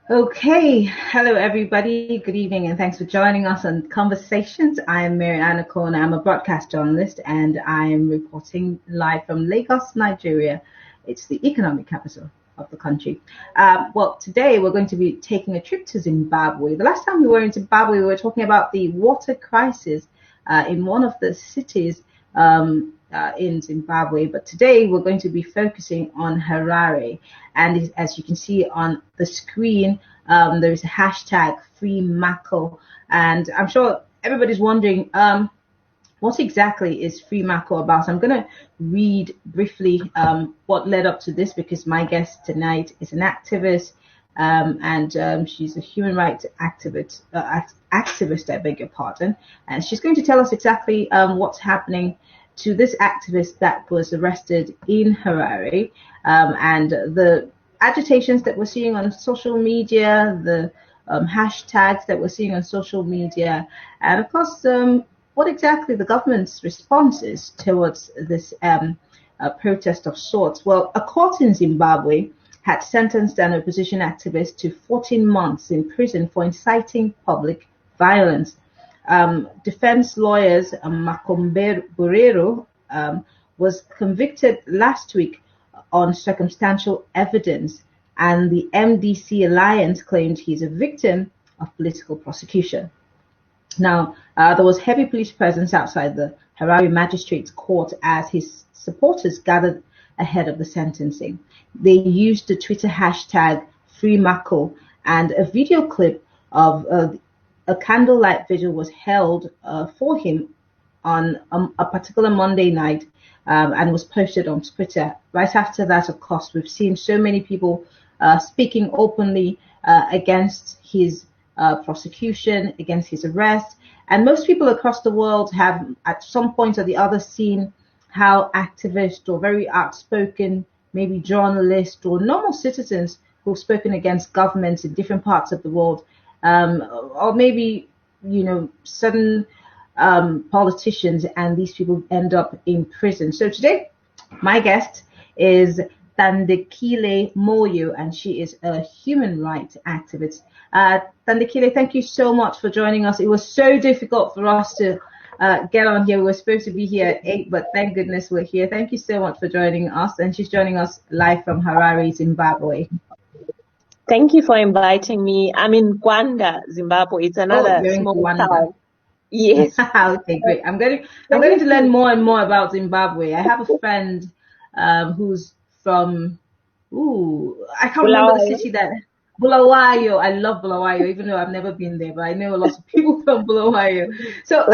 Okay, hello everybody. Good evening, and thanks for joining us on Conversations. I am Mary Ann Duke Okon. I'm a broadcast journalist, and I am reporting live from Lagos, Nigeria. It's the economic capital of the country. Well, today we're going to be taking a trip to Zimbabwe. The last time we were in Zimbabwe, we were talking about the water crisis in one of the cities in Zimbabwe. But today we're going to be focusing on Harare. And as you can see on the screen, there is a hashtag Free Mako. And I'm sure everybody's wondering, what exactly is Free Mako about? I'm going to read briefly what led up to this, because my guest tonight is an activist, and she's a human rights activist, I beg your pardon. And she's going to tell us exactly what's happening to this activist that was arrested in Harare, and the agitations that we're seeing on social media, the hashtags that we're seeing on social media, and of course, what exactly the government's response is towards this protest of sorts. Well, a court in Zimbabwe had sentenced an opposition activist to 14 months in prison for inciting public violence. Defense lawyers Makomborero was convicted last week on circumstantial evidence, and the MDC Alliance claimed he's a victim of political prosecution. Now, there was heavy police presence outside the Harare Magistrates Court as his supporters gathered ahead of the sentencing. They used the Twitter hashtag FreeMako, and a video clip of a candlelight vigil was held for him on a particular Monday night, and was posted on Twitter. Right after that, of course, we've seen so many people speaking openly against his prosecution, against his arrest. And most people across the world have, at some point or the other, seen how activists or very outspoken, maybe journalists or normal citizens who've spoken against governments in different parts of the world, or maybe, certain politicians, and these people end up in prison. So today, my guest is Thandekile Moyo, and she is a human rights activist. Thandekile, thank you so much for joining us. It was so difficult for us to get on here. We were supposed to be here at 8, but thank goodness we're here. Thank you so much for joining us. And she's joining us live from Harare, Zimbabwe. Thank you for inviting me. I'm in Gwanda, Zimbabwe. It's another small town. Yes. Okay, great. I'm going to learn more and more about Zimbabwe. I have a friend who's from, I can't remember the city that, Bulawayo. I love Bulawayo, even though I've never been there, but I know a lot of people from Bulawayo. So,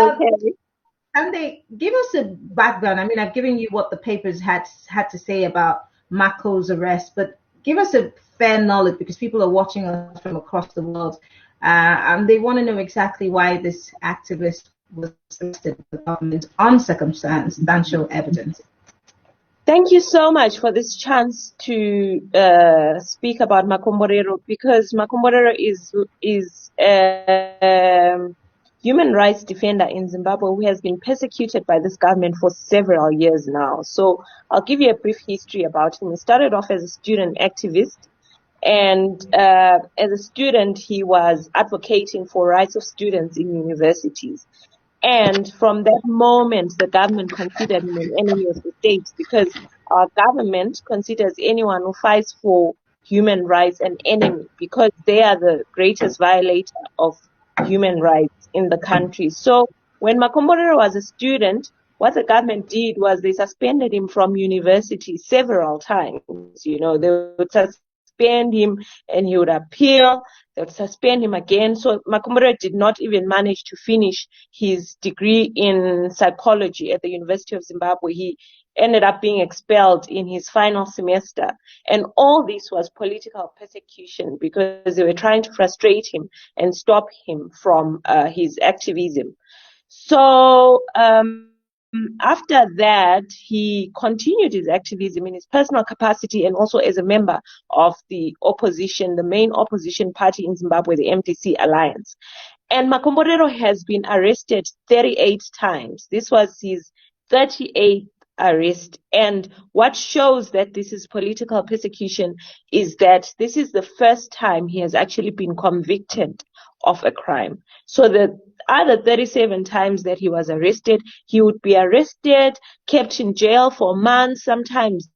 and they give us a background. I mean, I've given you what the papers had to say about Mako's arrest, but give us a fair knowledge, because people are watching us from across the world, and they want to know exactly why this activist was arrested by the government on circumstantial evidence. Thank you so much for this chance to speak about Makomborero, because Makomborero is a human rights defender in Zimbabwe who has been persecuted by this government for several years now. So I'll give you a brief history about him. He started off as a student activist, and as a student, he was advocating for rights of students in universities. And from that moment, the government considered him an enemy of the state, because our government considers anyone who fights for human rights an enemy, because they are the greatest violator of human rights in the country. So when Makomborero was a student, what the government did was they suspended him from university several times. They would suspend him and he would appeal. They would suspend him again. So Makomborero did not even manage to finish his degree in psychology at the University of Zimbabwe. He ended up being expelled in his final semester. And all this was political persecution, because they were trying to frustrate him and stop him from his activism. So after that, he continued his activism in his personal capacity and also as a member of the opposition, the main opposition party in Zimbabwe, the MDC Alliance. And Makomborero has been arrested 38 times. This was his 38th arrest. And what shows that this is political persecution is that this is the first time he has actually been convicted of a crime. So the other 37 times that he was arrested, he would be arrested, kept in jail for months, sometimes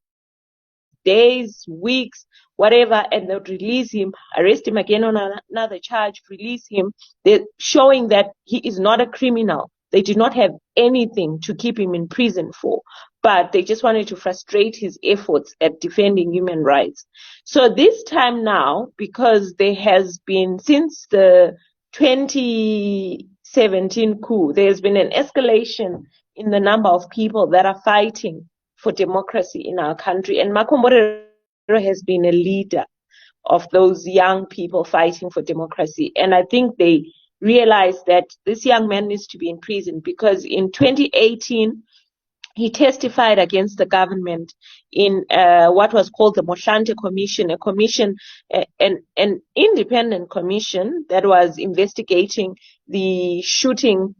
days, weeks, whatever, and they would release him, arrest him again on another charge, release him. They're showing that he is not a criminal. They did not have anything to keep him in prison for, but they just wanted to frustrate his efforts at defending human rights. So this time now, because there has been, since the 2017 coup, there's been an escalation in the number of people that are fighting for democracy in our country. And Makomborero has been a leader of those young people fighting for democracy. And I think they realized that this young man needs to be in prison because in 2018, he testified against the government in what was called the Mohlante Commission, an independent commission that was investigating the shooting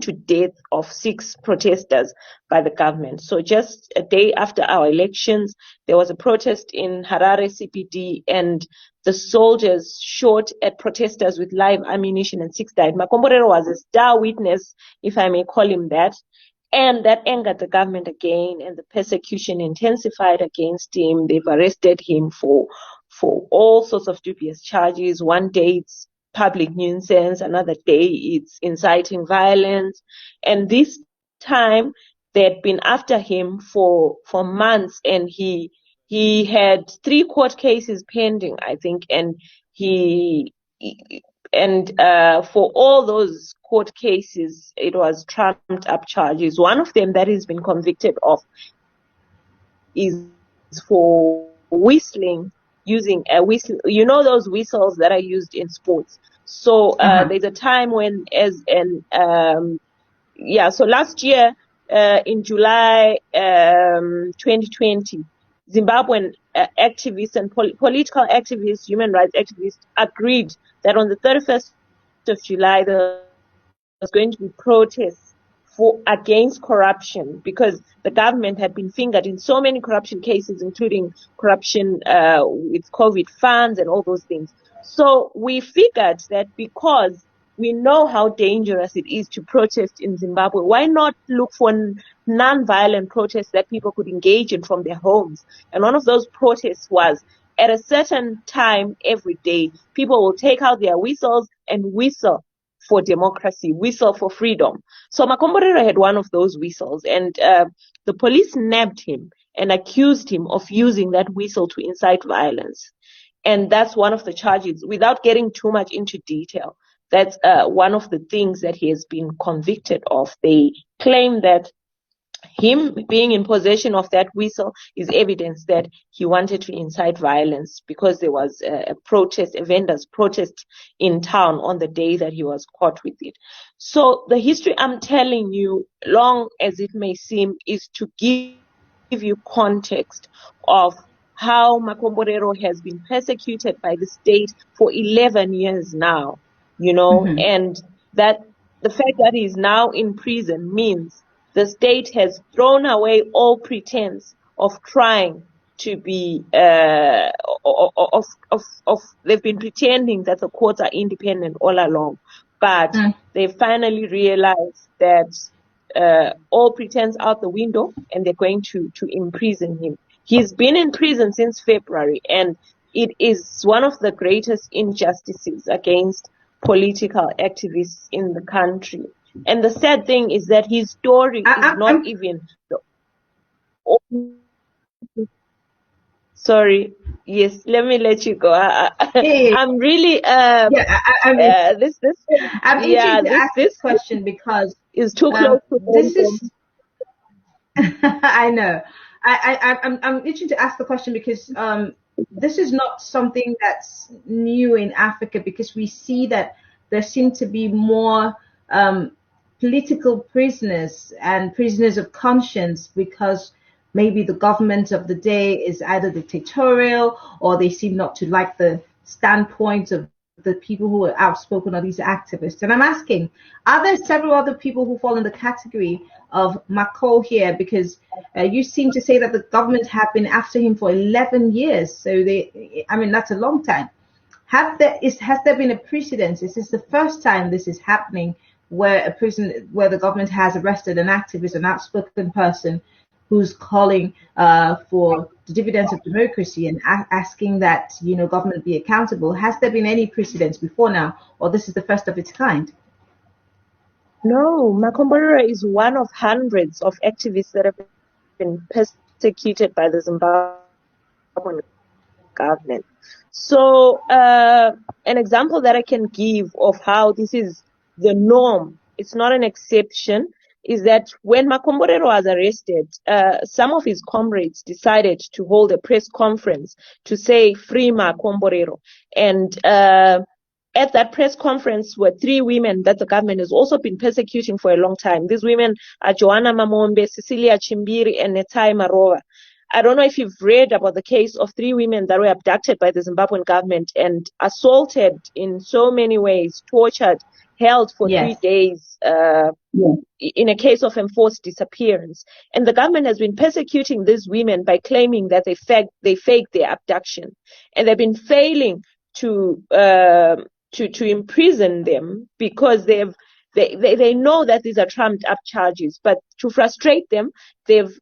to death of 6 protesters by the government. So just a day after our elections, there was a protest in Harare CBD, and the soldiers shot at protesters with live ammunition and 6 died. Makomborero was a star witness, if I may call him that. And that angered the government again, and the persecution intensified against him. They've arrested him for all sorts of dubious charges. One day it's public nuisance, another day it's inciting violence. And this time they had been after him for months, and he had 3 court cases pending, I think, and for all those court cases, it was trumped up charges. One of them that he's been convicted of is for whistling, using a whistle. You know those whistles that are used in sports. So there's a time when, so last year in July 2020, Zimbabwean activists and political activists, human rights activists agreed that on the 31st of July there was going to be protests against corruption, because the government had been fingered in so many corruption cases, including corruption with COVID funds and all those things. So we figured that because we know how dangerous it is to protest in Zimbabwe, why not look for non-violent protests that people could engage in from their homes? And one of those protests was at a certain time every day, people will take out their whistles and whistle for democracy, whistle for freedom. So Makomborero had one of those whistles, and the police nabbed him and accused him of using that whistle to incite violence. And that's one of the charges. Without getting too much into detail, that's one of the things that he has been convicted of. They claim that him being in possession of that whistle is evidence that he wanted to incite violence, because there was a vendor's protest in town on the day that he was caught with it. So the history I'm telling you, long as it may seem, is to give you context of how Makomborero has been persecuted by the state for 11 years now, and that the fact that he is now in prison means the state has thrown away all pretense of trying to be, they've been pretending that the courts are independent all along. But they finally realized that all pretense out the window, and they're going to imprison him. He's been in prison since February, and it is one of the greatest injustices against political activists in the country. And the sad thing is that his story is not even the... Sorry. Yes, let me let you go. I'm really I'm itching to ask this question because is too close to this is I know. I'm itching to ask the question because this is not something that's new in Africa, because we see that there seem to be more political prisoners and prisoners of conscience, because maybe the government of the day is either dictatorial, or they seem not to like the standpoint of the people who are outspoken are these activists. And I'm asking, are there several other people who fall in the category of Mako here? Because you seem to say that the government have been after him for 11 years. So that's a long time. Has there been a precedent? Is this the first time this is happening, where the government has arrested an activist, an outspoken person who's calling for the dividends of democracy and asking that government be accountable? Has there been any precedents before now, or this is the first of its kind? No, Makomborero is one of hundreds of activists that have been persecuted by the Zimbabwean government. So an example that I can give of how this is the norm, it's not an exception, is that when Makomborero was arrested, some of his comrades decided to hold a press conference to say free Makomborero. And at that press conference were three women that the government has also been persecuting for a long time. These women are Joanna Mamombe, Cecilia Chimbiri, and Netai Marova. I don't know if you've read about the case of three women that were abducted by the Zimbabwean government and assaulted in so many ways, tortured, held for 3 days in a case of enforced disappearance. And the government has been persecuting these women by claiming that they faked their abduction. And they've been failing to imprison them because they know that these are trumped up charges. But to frustrate them, they've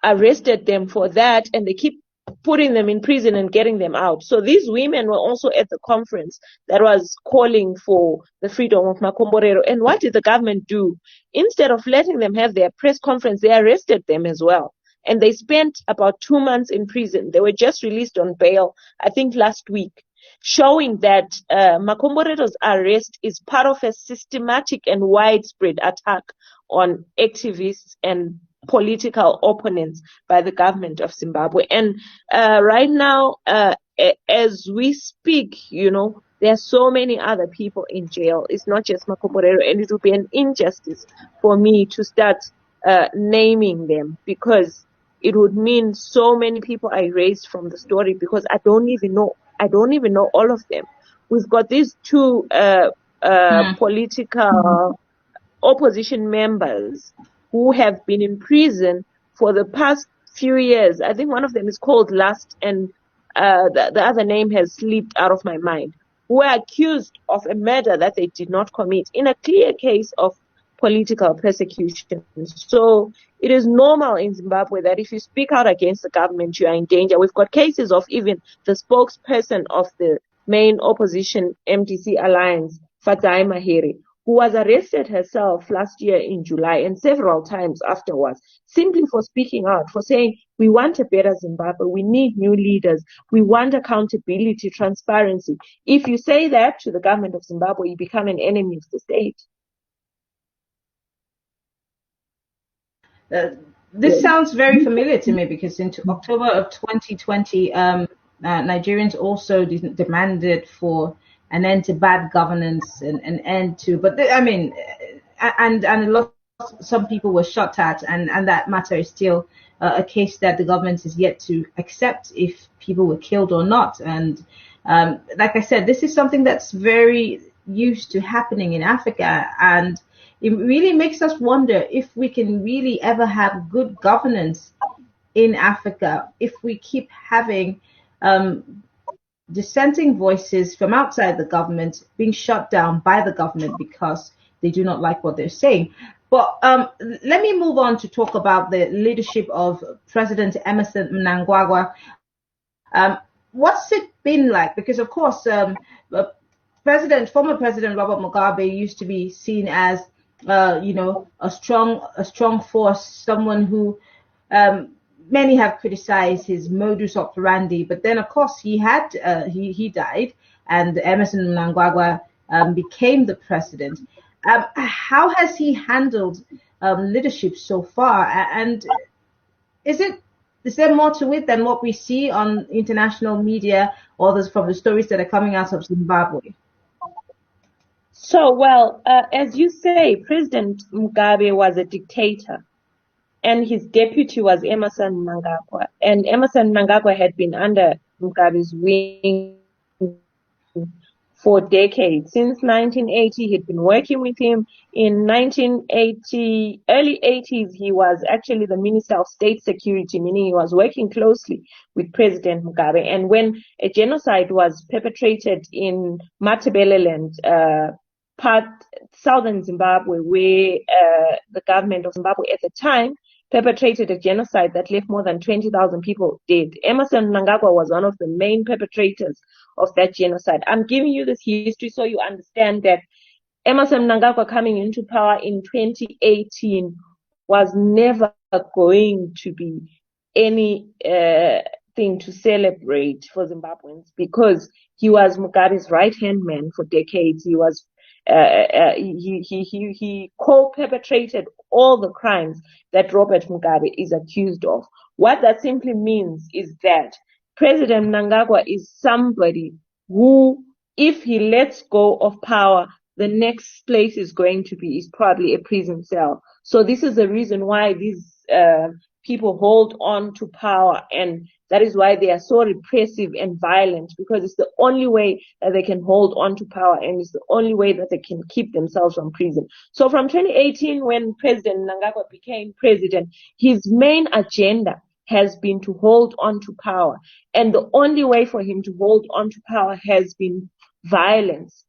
arrested them for that, and they keep putting them in prison and getting them out. So these women were also at the conference that was calling for the freedom of Makomborero. And what did the government do? Instead of letting them have their press conference, they arrested them as well. And they spent about 2 months in prison. They were just released on bail, I think last week, showing that Makomborero's arrest is part of a systematic and widespread attack on activists and political opponents by the government of Zimbabwe. And right now, as we speak, there are so many other people in jail. It's not just Makomborero, and it will be an injustice for me to start naming them, because it would mean so many people I erased from the story, because I don't even know all of them. We've got these two political opposition members who have been in prison for the past few years. I think one of them is called Lust, and the other name has slipped out of my mind, who are accused of a murder that they did not commit in a clear case of political persecution. So it is normal in Zimbabwe that if you speak out against the government, you are in danger. We've got cases of even the spokesperson of the main opposition MDC alliance, Fatai Mahere, who was arrested herself last year in July and several times afterwards, simply for speaking out, for saying, we want a better Zimbabwe, we need new leaders, we want accountability, transparency. If you say that to the government of Zimbabwe, you become an enemy of the state. This sounds very familiar to me, because in October of 2020, Nigerians also demanded for an end to bad governance, and an end to, some people were shot at, and that matter is still a case that the government is yet to accept if people were killed or not. And like I said, this is something that's very used to happening in Africa, and it really makes us wonder if we can really ever have good governance in Africa if we keep having dissenting voices from outside the government being shut down by the government because they do not like what they're saying. But let me move on to talk about the leadership of President Emerson Mnangagwa. What's it been like? Because of course, former President Robert Mugabe used to be seen as a strong force, someone who many have criticized his modus operandi. But then, of course, he died, and Emerson Mnangagwa became the president. How has he handled leadership so far? And is there more to it than what we see on international media or from the stories that are coming out of Zimbabwe? So, as you say, President Mugabe was a dictator, and his deputy was Emerson Mnangagwa. And Emerson Mnangagwa had been under Mugabe's wing for decades. Since 1980, he'd been working with him. In 1980, early 80s, he was actually the Minister of State Security, meaning he was working closely with President Mugabe. And when a genocide was perpetrated in Matabeleland, southern Zimbabwe, where the government of Zimbabwe at the time perpetrated a genocide that left more than 20,000 people dead. Emerson Mnangagwa was one of the main perpetrators of that genocide. I'm giving you this history so you understand that Emerson Mnangagwa coming into power in 2018 was never going to be any thing to celebrate for Zimbabweans, because he was Mugabe's right-hand man for decades. He was he co-perpetrated all the crimes that Robert Mugabe is accused of. What that simply means is that President Mnangagwa is somebody who, if he lets go of power, the next place is going to be is probably a prison cell. So this is the reason why these people hold on to power, and that is why they are so repressive and violent, because it's the only way that they can hold on to power, and it's the only way that they can keep themselves from prison. So from 2018, when President Mnangagwa became president, his main agenda has been to hold on to power. And the only way for him to hold on to power has been violence.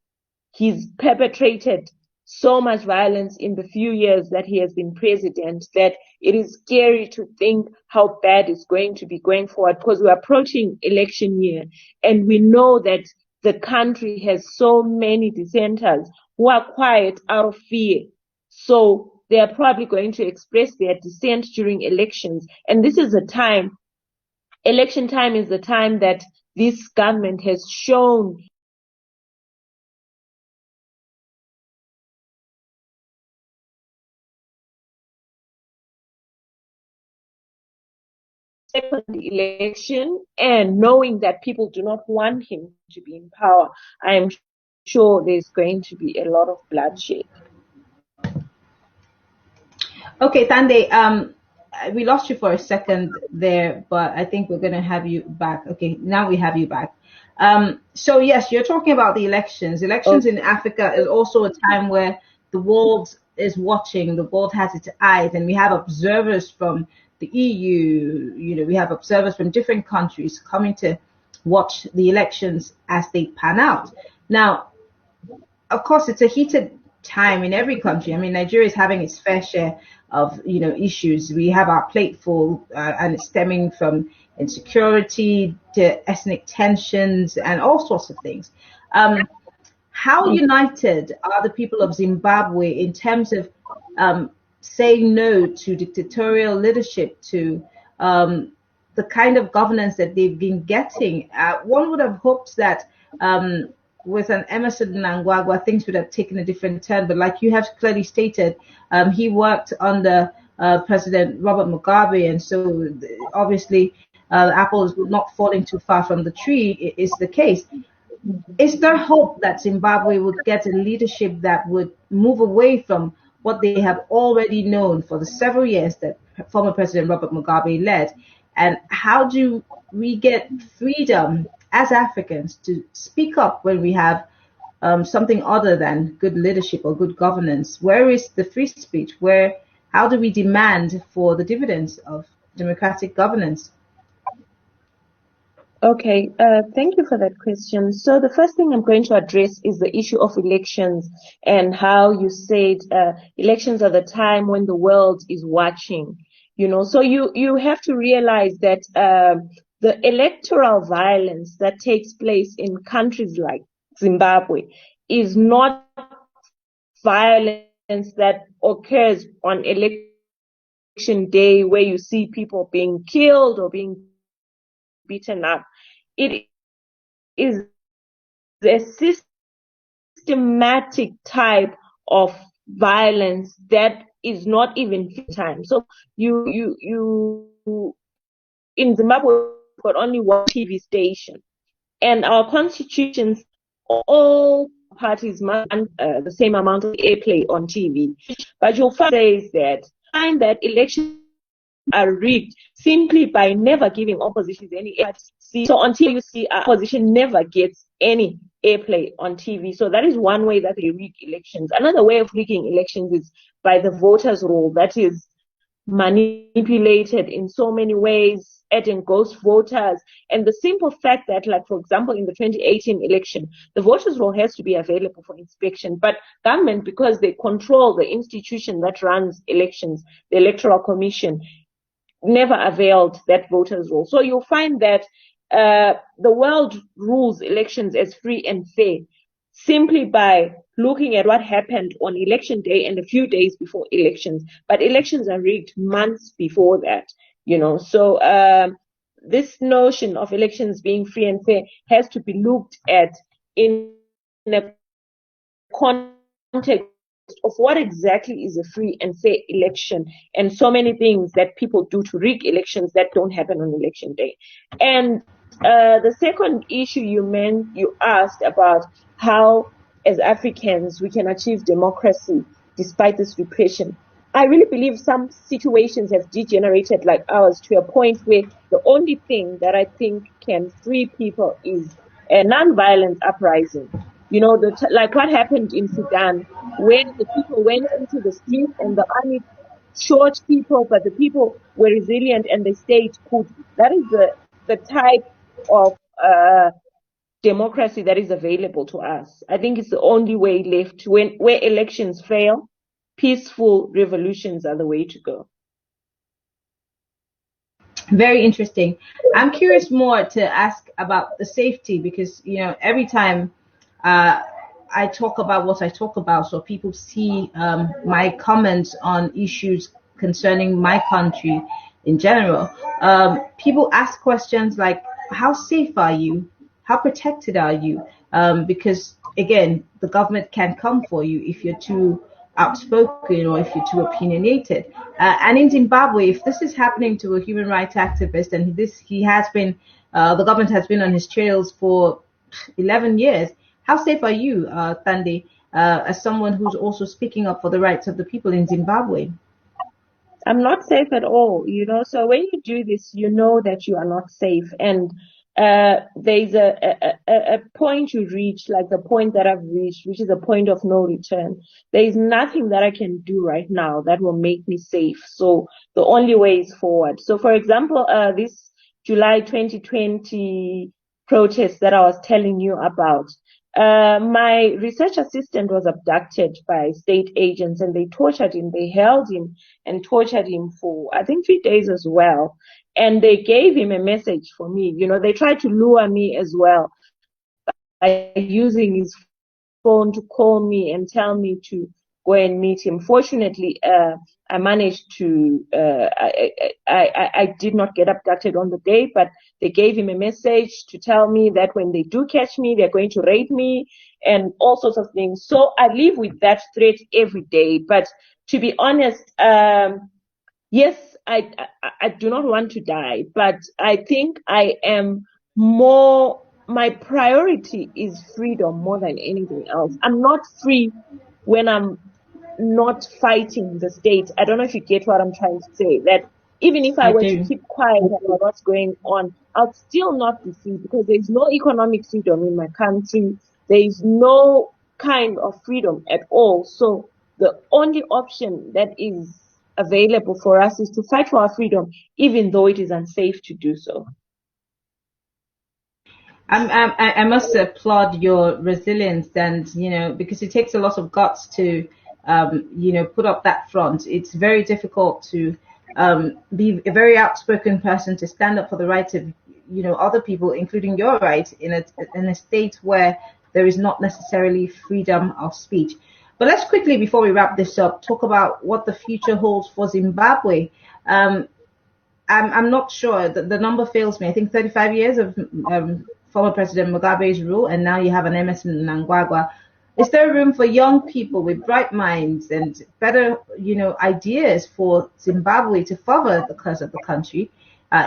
He's perpetrated so much violence in the few years that he has been president that it is scary to think how bad it's going to be going forward, because we're approaching election year and we know that the country has so many dissenters who are quiet out of fear. So they are probably going to express their dissent during elections. And this is the time, election time is the time that this government has shown the election, and knowing that people do not want him to be in power, I am sure there's going to be a lot of bloodshed. Okay, Thande, we lost you for a second there, but I think we're going to have you back. Okay, now we have you back. So yes, you're talking about the elections. Elections in Africa is also a time where the world is watching, the world has its eyes, and we have observers from the EU, we have observers from different countries coming to watch the elections as they pan out. Now, of course, it's a heated time in every country. I mean, Nigeria is having its fair share of issues. We have our plate full, and it's stemming from insecurity to ethnic tensions and all sorts of things. How united are the people of Zimbabwe in terms of saying no to dictatorial leadership, to the kind of governance that they've been getting? One would have hoped that with an Emerson Mnangagwa, things would have taken a different turn. But like you have clearly stated, he worked under President Robert Mugabe, and so obviously the apple is not falling too far from the tree is the case. Is there hope that Zimbabwe would get a leadership that would move away from what they have already known for the several years that former President Robert Mugabe led? And how do we get freedom as Africans to speak up when we have something other than good leadership or good governance? Where is the free speech? How do we demand for the dividends of democratic governance? Okay, thank you for that question. So the first thing I'm going to address is the issue of elections, and how you said elections are the time when the world is watching. So you have to realize that the electoral violence that takes place in countries like Zimbabwe is not violence that occurs on election day, where you see people being killed or being beaten up. It is a systematic type of violence that is not even time. So you in Zimbabwe, we've got only one TV station, and our constitutions, all parties must the same amount of airplay on TV. But you'll find that elections are rigged simply by never giving opposition any airplay. So until you see opposition never gets any airplay on TV. So that is one way that they rig elections. Another way of rigging elections is by the voters' roll. That is manipulated in so many ways, adding ghost voters. And the simple fact that, like, for example, in the 2018 election, the voters' roll has to be available for inspection. But government, because they control the institution that runs elections, the Electoral Commission, never availed that voters' roll. So you'll find that the world rules elections as free and fair simply by looking at what happened on election day and a few days before elections. But elections are rigged months before that, So this notion of elections being free and fair has to be looked at in a context of what exactly is a free and fair election, and so many things that people do to rig elections that don't happen on election day. And the second issue you asked about how, as Africans, we can achieve democracy despite this repression. I really believe some situations have degenerated like ours to a point where the only thing that I think can free people is a non-violent uprising. Like what happened in Sudan, where the people went into the streets and the army shot people, but the people were resilient and they stayed put. That is the type of democracy that is available to us. I think it's the only way left. Where elections fail, peaceful revolutions are the way to go. Very interesting. I'm curious more to ask about the safety, because every time I talk about what I talk about, so people see my comments on issues concerning my country in general, people ask questions like, how safe are you? How protected are you? Because again, the government can come for you if you're too outspoken or if you're too opinionated. And in Zimbabwe, if this is happening to a human rights activist, and the government has been on his trails for 11 years, how safe are you, Thande, as someone who's also speaking up for the rights of the people in Zimbabwe? I'm not safe at all, So when you do this, you know that you are not safe. And there's a point you reach, like the point that I've reached, which is a point of no return. There is nothing that I can do right now that will make me safe. So the only way is forward. So, for example, this July 2020 protest that I was telling you about, my research assistant was abducted by state agents, and they tortured him. They held him and tortured him for, I think, 3 days as well. And they gave him a message for me. They tried to lure me as well by using his phone to call me and tell me to go and meet him. Fortunately, I managed to, I did not get abducted on the day, but they gave him a message to tell me that when they do catch me, they're going to rape me and all sorts of things. So I live with that threat every day. But to be honest, yes, I do not want to die, but I think I am my priority is freedom more than anything else. I'm not free when I'm not fighting the state. I don't know if you get what I'm trying to say, that even if I were to keep quiet about what's going on, I'll still not be free, because there's no economic freedom in my country. There is no kind of freedom at all. So the only option that is available for us is to fight for our freedom, even though it is unsafe to do so. I must applaud your resilience, and because it takes a lot of guts to put up that front. It's very difficult to be a very outspoken person, to stand up for the rights of other people, including your rights, in a state where there is not necessarily freedom of speech. But let's quickly, before we wrap this up, talk about what the future holds for Zimbabwe. I'm not sure. The number fails me. I think 35 years of former President Mugabe's rule, and now you have an Emerson Mnangagwa. Is there room for young people with bright minds and better, ideas for Zimbabwe to further the cause of the country?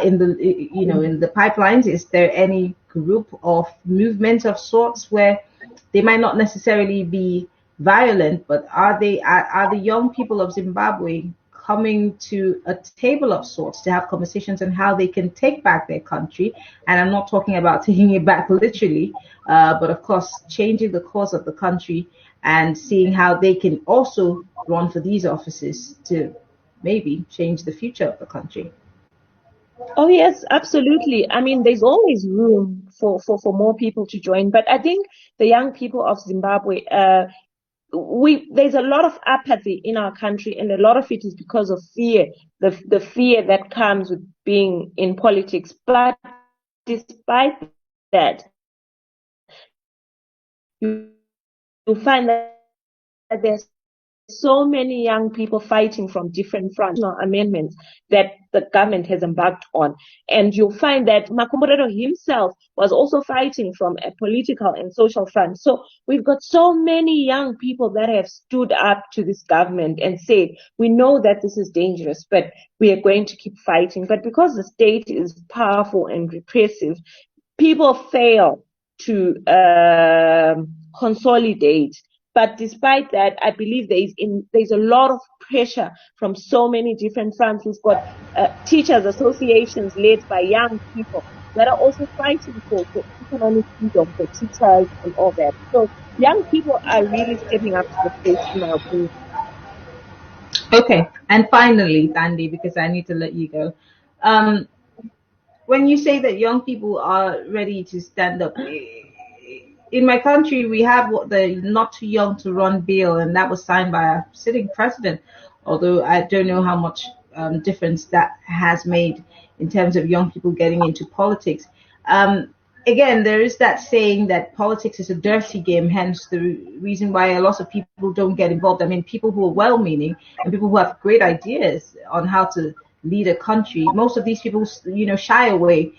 In the pipelines, is there any group of movement of sorts where they might not necessarily be violent, but are the young people of Zimbabwe coming to a table of sorts to have conversations on how they can take back their country. And I'm not talking about taking it back literally, but of course, changing the course of the country and seeing how they can also run for these offices to maybe change the future of the country. Oh yes, absolutely. I mean, there's always room for more people to join, but I think the young people of Zimbabwe, there's a lot of apathy in our country, and a lot of it is because of fear, the fear that comes with being in politics. But despite that, you find that there's so many young people fighting from different fronts, amendments that the government has embarked on. And you'll find that Makomborero himself was also fighting from a political and social front. So we've got so many young people that have stood up to this government and said, we know that this is dangerous, but we are going to keep fighting. But because the state is powerful and repressive, people fail to consolidate. But despite that, I believe there's a lot of pressure from so many different fronts. We've got teachers associations led by young people that are also fighting for economic freedom for teachers and all that. So young people are really stepping up to the plate, in my opinion. Okay, and finally, Thandi, because I need to let you go. Um, when you say that young people are ready to stand up, in my country we have what the not too young to run bill, and that was signed by a sitting president. Although I don't know how much difference that has made in terms of young people getting into politics. Um, Again, there is that saying that politics is a dirty game, hence the reason why a lot of people don't get involved. I mean, people who are well meaning and people who have great ideas on how to lead a country, most of these people, shy away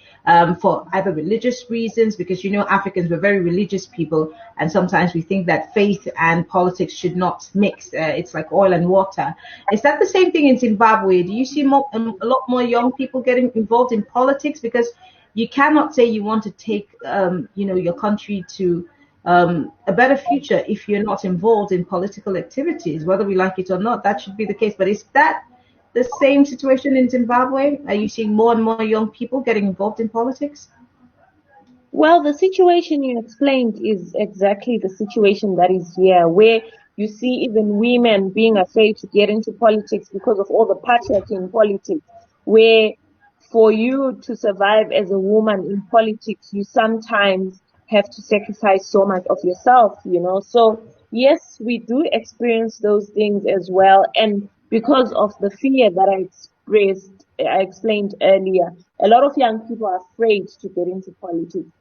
for either religious reasons, because, Africans were very religious people. And sometimes we think that faith and politics should not mix. It's like oil and water. Is that the same thing in Zimbabwe? Do you see a lot more young people getting involved in politics? Because you cannot say you want to take, your country to a better future if you're not involved in political activities, whether we like it or not. That should be the case. But is that the same situation in Zimbabwe? Are you seeing more and more young people getting involved in politics? Well, the situation you explained is exactly the situation that is here, where you see even women being afraid to get into politics because of all the patriarchy in politics, where for you to survive as a woman in politics, you sometimes have to sacrifice so much of yourself. So yes, we do experience those things as well. And because of the fear that I explained earlier, a lot of young people are afraid to get into politics.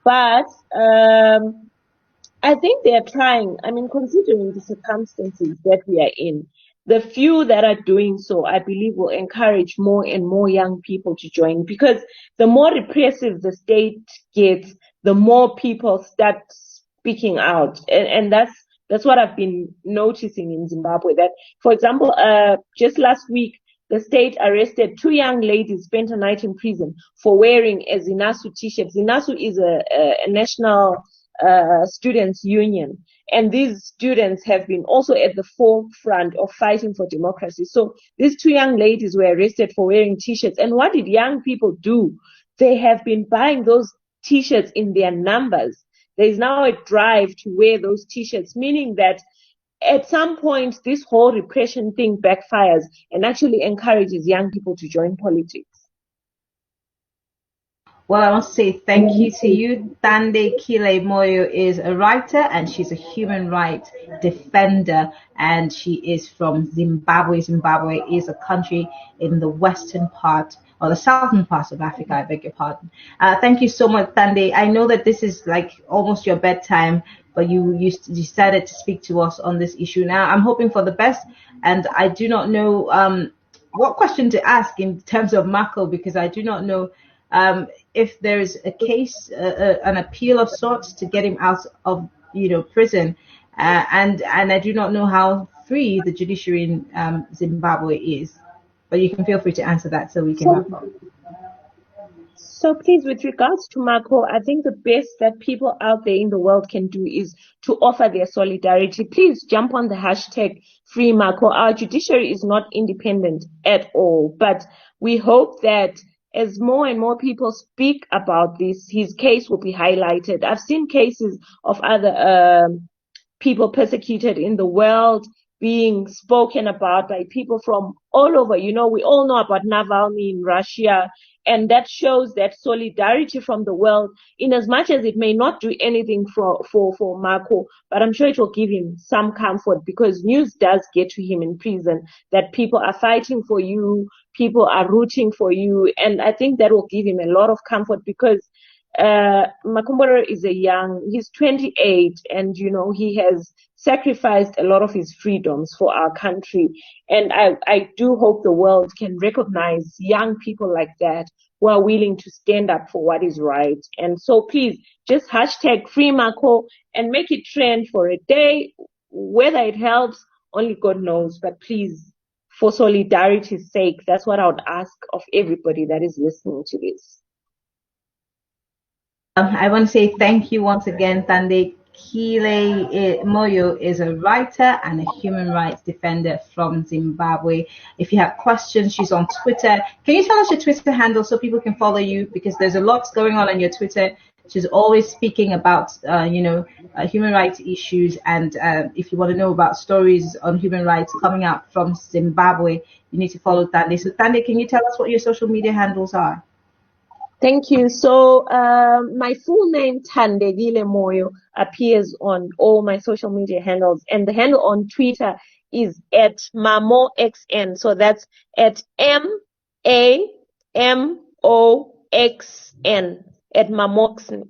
But I think they're trying. I mean, considering the circumstances that we are in, the few that are doing so, I believe, will encourage more and more young people to join, because the more repressive the state gets, the more people start speaking out. And that's what I've been noticing in Zimbabwe. That, for example, just last week, the state arrested two young ladies, spent a night in prison for wearing a Zinasu t-shirt. Zinasu is a national students union, and these students have been also at the forefront of fighting for democracy. So these two young ladies were arrested for wearing t-shirts. And what did young people do? They have been buying those t-shirts in their numbers. There is now a drive to wear those t-shirts, meaning that at some point, this whole repression thing backfires and actually encourages young people to join politics. Well, I want to say thank you to you. Thandekile Moyo is a writer and she's a human rights defender, and she is from Zimbabwe. Zimbabwe is a country in the western part or the southern part of Africa. I beg your pardon. Thank you so much, Thande. I know that this is like almost your bedtime, but you decided to speak to us on this issue. Now, I'm hoping for the best, and I do not know what question to ask in terms of Mako, because I do not know if there is a case, an appeal of sorts to get him out of prison, and I do not know how free the judiciary in Zimbabwe is. But you can feel free to answer that so we can wrap up. So please, with regards to Mako, I think the best that people out there in the world can do is to offer their solidarity. Please jump on the hashtag Free Mako. Our judiciary is not independent at all, but we hope that as more and more people speak about this, his case will be highlighted. I've seen cases of other people persecuted in the world being spoken about by people from all over. You know, we all know about Navalny in Russia, and that shows that solidarity from the world, in as much as it may not do anything for Mako, but I'm sure it will give him some comfort, because news does get to him in prison that people are fighting for you, people are rooting for you, and I think that will give him a lot of comfort, because Makomborero is he's 28, and you know, he has sacrificed a lot of his freedoms for our country. And I do hope the world can recognize young people like that who are willing to stand up for what is right. And so please just hashtag Free Mako and make it trend for a day. Whether it helps, only God knows. But please, for solidarity's sake, that's what I would ask of everybody that is listening to this. I want to say thank you once again. Thandekile Moyo is a writer and a human rights defender from Zimbabwe. If you have questions, she's on Twitter. Can you tell us your Twitter handle so people can follow you? Because there's a lot going on your Twitter. She's always speaking about, human rights issues. And if you want to know about stories on human rights coming out from Zimbabwe, you need to follow Thande. So Thande, can you tell us what your social media handles are? Thank you. So my full name, Thandekile Moyo, appears on all my social media handles. And the handle on Twitter is at MamoXN. So that's at MAMOXN, at MamoXN.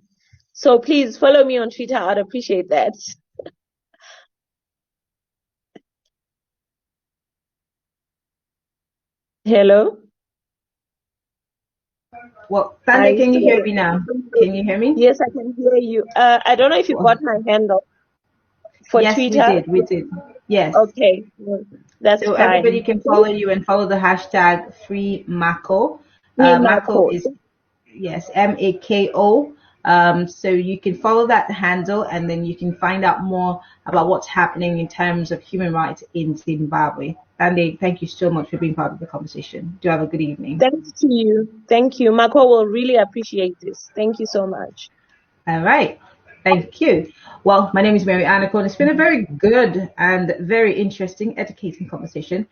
So please follow me on Twitter. I'd appreciate that. Hello? Well, Thande, can you hear me now? Can you hear me? Yes, I can hear you. I don't know if you got my handle for yes, Twitter. Yes, we did. Yes. Okay, that's so fine. Everybody can follow you and follow the hashtag Free Mako. Mako is, yes, MAKO. So you can follow that handle, and then you can find out more about what's happening in terms of human rights in Zimbabwe. Thande, thank you so much for being part of the conversation. Do have a good evening. Thanks to you. Thank you. Mako will really appreciate this. Thank you so much. All right. Thank you. Well, my name is Mary Ann Duke Okon. It's been a very good and very interesting, educating conversation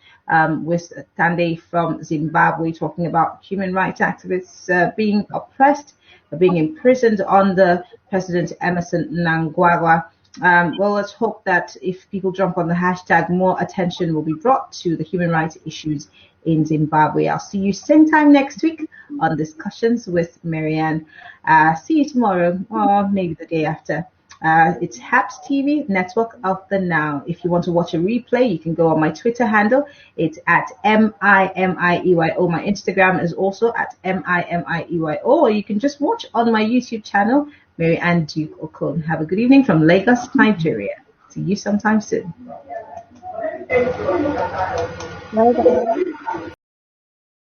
with Thande from Zimbabwe, talking about human rights activists being oppressed, being imprisoned under President Emerson Mnangagwa. Well, let's hope that if people jump on the hashtag, more attention will be brought to the human rights issues in Zimbabwe. I'll see you same time next week on Discussions with Mary Ann. See you tomorrow, or maybe the day after. It's HAPS TV, Network of the Now. If you want to watch a replay, you can go on my Twitter handle. It's at MIMIEYO. My Instagram is also at MIMIEYO. Or you can just watch on my YouTube channel, Mary Ann Duke Okon. Have a good evening from Lagos, Nigeria. See you sometime soon. Bye-bye.